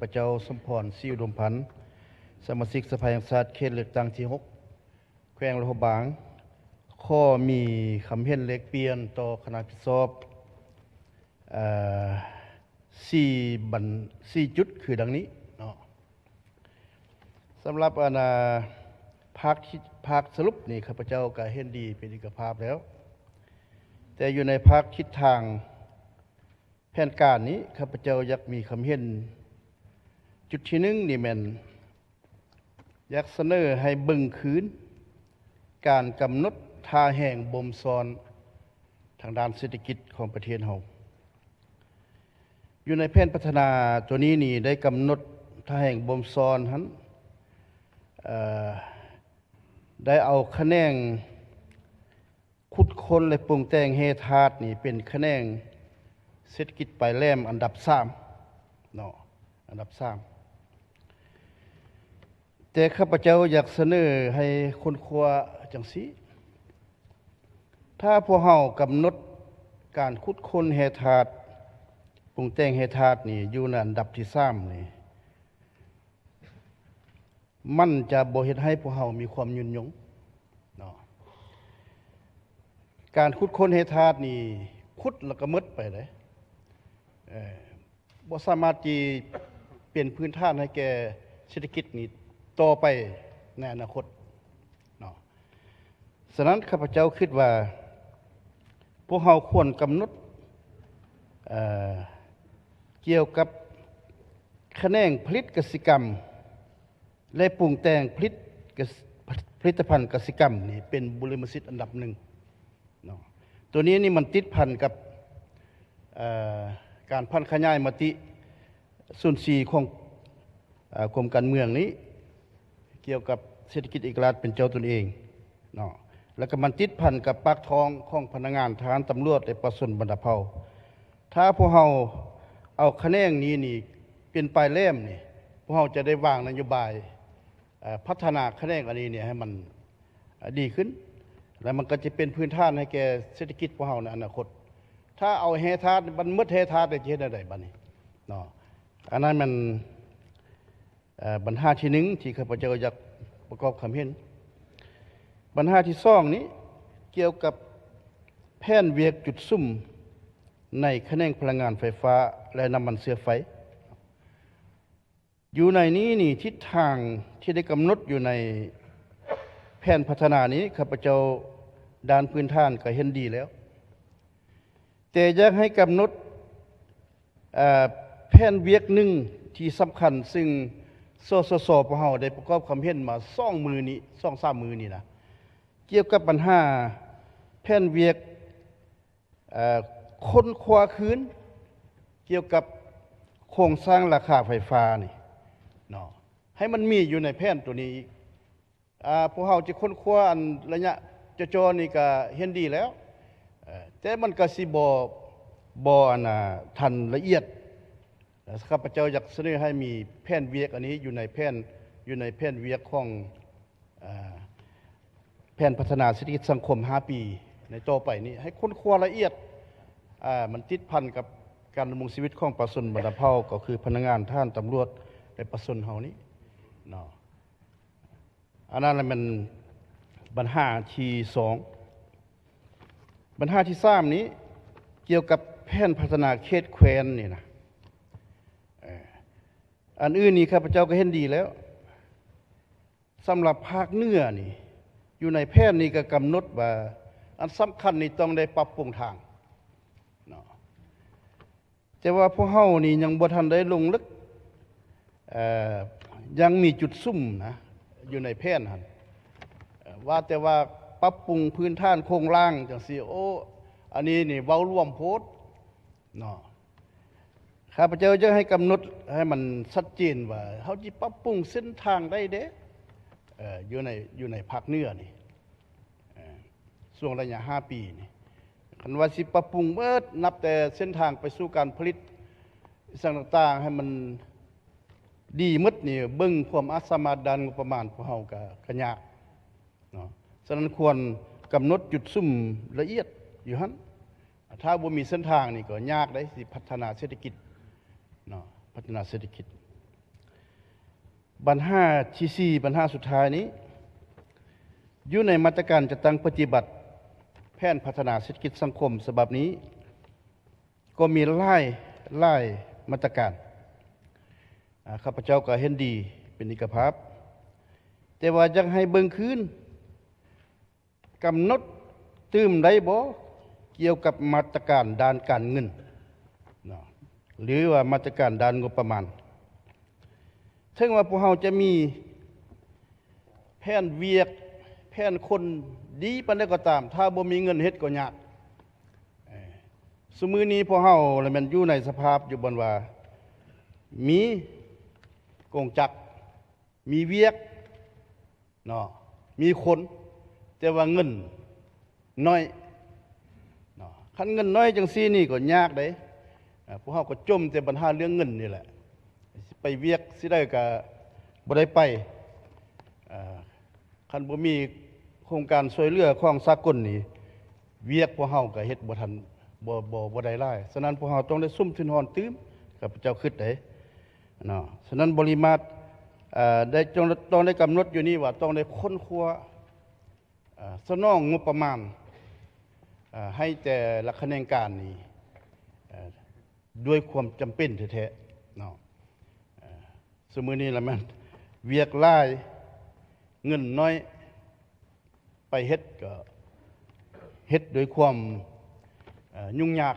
พเจ้าสมพรศรีอุดมพันธ์สมาชิกสภาแห่งชาติเขตเลือกตั้งที่6แขวงลาดบางข้อมีคำเห็นแลกเปลี่ยนต่อคณะผิดชอบ4จุดคือดังนี้เนาะสำหรับภาคสรุปนี่ข้าพเจ้าก็เห็นดีเป็นเอกภาพแล้วแต่อยู่ในภาคทิศทางแผนการนี้ข้าพเจ้าอยากมีคำเห็นจุดที่หนึ่งนี่แม่นอยากเสนอให้เบิ่งคืนการกำหนดท่าแห่งบ่มซอนทางด้านเศรษฐกิจของประเทศเราอยู่ในแผนพัฒนาตัวนี้นี่ได้กำหนดท่าแห่งบ่มซอนนั้นได้เอาคะแนนขุดค้นและปรุงแต่งเฮธาตุนี่เป็นคะแนนเศรษฐกิจปลายแหลมอันดับ3เนาะอันดับ3แต่ข้าพเจ้าอยากเสนอให้คนครัวจังซี่ถ้าพวกเฮากำหนดการขุดค้นเฮธาตุปรุงแต่งเฮธาตุนี่อยู่ในอันดับที่3นี่มันจะบ่เฮ็ดให้พวกเฮามีความยืนยงเนาะการขุดค้นเฮธาตุนี่ขุดแล้วก็หมดไปเลยบ่สามารถที่เปลี่ยนพื้นฐานให้แก่เศรษฐกิจนี้ต่อไปในอนาคตเนาะฉะนั้นข้าพเจ้าคิดว่าพวกเราควรกำหนดเกี่ยวกับคะแนนผลิตกสิกรรมและปรุงแต่งผลิตภัณฑ์กสิกรรมนี่เป็นบุริมสิทธิ์อันดับ1เนาะตัวนี้นี่มันติดพันกับการพันขยายมติ04ของกรมการเมืองนี้เกี่ยวกับเศรษฐกิจเอกราชเป็นเจ้าตนเองเนาะแล้วก็มันติดพันกับปากท้องของพนักงานทหารตำรวจและประชาชนบรรดาเผ่าถ้าพวกเราเอาคะแนนนี้นี่เป็นปลายแหลมนี่พวกเราจะได้วางนโยบายพัฒนาคะแนนอันนี้เนี่ยให้มันดีขึ้นแล้วมันก็จะเป็นพื้นฐานให้แก่เศรษฐกิจพวกเราในอนาคตถ้าเอาเฮธาตุมันมืดเฮธาตุได้จะเฮ็ดได้บัดนี้เนาะอันนั้นมันปัญหาที่1ที่ข้าพเจ้าอยากประกอบความเห็นปัญหาที่2นี้เกี่ยวกับแผนเวียกจุดซุ่มในคะแนนพลังงานไฟฟ้าและน้ำมันเชื้อไฟอยู่ในนี้นี่ทิศทางที่ได้กำหนดอยู่ในแผนพัฒนานี้ข้าพเจ้าด้านพื้นฐานก็เห็นดีแล้วแต่อยากให้กำหนดแผนเวียกหนึ่งที่สำคัญซึ่งสสพวกเราได้ประกอบความเห็นมา2 มือนี้2-3 มือนี้นะเกี่ยวกับปัญหาแผนเวียกค้นคว้าคืนเกี่ยวกับโครงสร้างราคาไฟฟ้านี่เนาะให้มันมีอยู่ในแผนตัวนี้พวกเราจะค้นคว้าอันระยะจอนี่ก็เห็นดีแล้วแต่มันก็สิบ่ทันละเอียดข้าพเจ้าอยากเสนอให้มีแผนเวียกอันนี้อยู่ในแผนเวียกของแผนพัฒนาเศรษฐกิจสังคม5 ปีในต่อไปนี้ให้ค้นคว้าละเอียดมันติดพันกับการดำรงชีวิตของประชาชนบรรดาเผ่าก็คือพนักงานทหารตำรวจและประชาชนเฮานี้เนาะอันนั้นมันปัญหาที่2ปัญหาที่3นี้เกี่ยวกับแผนพัฒนาเขตแคว้นนี่นะอันอื่นนี่ข้าพเจ้าก็เห็นดีแล้วสำหรับภาคเหนือนี่อยู่ในแผนนี้ก็กำหนดว่าอันสำคัญนี่ต้องได้ปรับปรุงทางเนาะแต่ว่าพวกเฮานี่ยังบ่ทันได้ลงลึกยังมีจุดซุ่มนะอยู่ในแผนหั่นว่าแต่ว่าปรับปรุงพื้นฐานโครงล่างจังซี่โอ้อันนี้นี่เว้าร่วมโพดเนาะข้าพเจ้าจะให้กำหนดให้มันชัดเจนว่าเฮาสิปรับปรุงเส้นทางได้เด้อยู่ในภาคเหนือนี่ช่วงระยะ5 ปีนี่คันว่าสิปรับปรุงเบิดนับแต่เส้นทางไปสู่การผลิตสิ่งต่างๆให้มันดีหมดนี่เบิ่งความสามารถด้านงบประมาณพวกเฮาก็ยากเนาะฉะนั้นควรกำหนดจุดซุ่มละเอียดอยู่หั่นถ้าบ่มีเส้นทางนี่ก็ยากได้สิพัฒนาเศรษฐกิจเนาะพัฒนาเศรษฐกิจ ปัญหาที่4ปัญหาสุดท้ายนี้อยู่ในมาตรการจัดตั้งปฏิบัติแผนพัฒนาเศรษฐกิจสังคมฉบับนี้ก็มีหลายมาตรการข้าพเจ้าก็เห็นดีเป็นเอกภาพแต่ว่าอยากให้เบิ่งคืนกำหนดตื้มได้บ่เกี่ยวกับมาตรการด้านการเงินหรือว่ามาตรการด้านงบประมาณถึงว่าพวกเราจะมีแผนเวียกแผนคนดีปานใดก็ตามถ้าบ่มีเงินเฮ็ดก็ยากซุมื้อนี้พวกเราแล้วมันอยู่ในสภาพอยู่บนว่ามีกงจักรมีเวียกเนาะมีคนแต่ว่าเงินน้อยเนาะคันเงินน้อยจังซี่นี่ก็ยากเด้พวกเฮาก็จมแต่ปัญหาเรื่องเงินนี่แหละสิไปเวียกสิได้ก็บ่ได้ไปคันบ่มีโครงการช่วยเหลือของสากลนี่เวียกพวกเฮาก็เฮ็ดบ่ทันบ่ได้หลายฉะนั้นพวกเฮาต้องได้ซุ่มทุนหอนตื้มข้าพเจ้าคิดได้เนาะฉะนั้นบริมาตรได้ต้องได้กำหนดอยู่นี่ว่าต้องได้ค้นคว้าสนองงบประมาณให้แต่ละคะแนนการนี้ด้วยความจำเป็นแท้ๆเนาะสมมุตินี้ละมันเวียกหลายเงินน้อยไปเฮ็ดก็เฮ็ดโดยความยุ่งยาก